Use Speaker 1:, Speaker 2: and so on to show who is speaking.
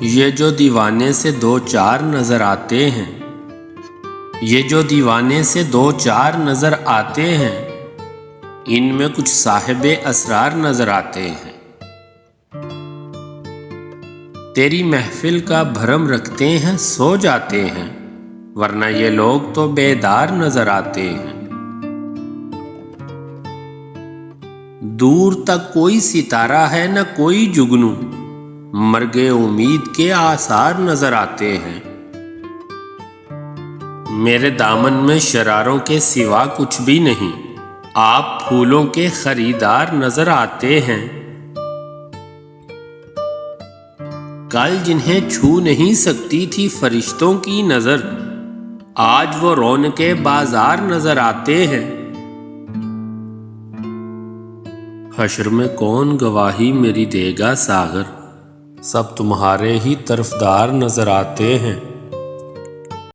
Speaker 1: یہ جو دیوانے سے دو چار نظر آتے ہیں، یہ جو دیوانے سے دو چار نظر آتے ہیں، ان میں کچھ صاحب اسرار نظر آتے ہیں۔ تیری محفل کا بھرم رکھتے ہیں سو جاتے ہیں، ورنہ یہ لوگ تو بیدار نظر آتے ہیں۔ دور تک کوئی ستارہ ہے نہ کوئی جگنو، مرگ امید کے آثار نظر آتے ہیں۔ میرے دامن میں شراروں کے سوا کچھ بھی نہیں، آپ پھولوں کے خریدار نظر آتے ہیں۔ کل جنہیں چھو نہیں سکتی تھی فرشتوں کی نظر، آج وہ رونق بازار نظر آتے ہیں۔ حشر میں کون گواہی میری دے گا ساغر، سب تمہارے ہی طرفدار نظر آتے ہیں۔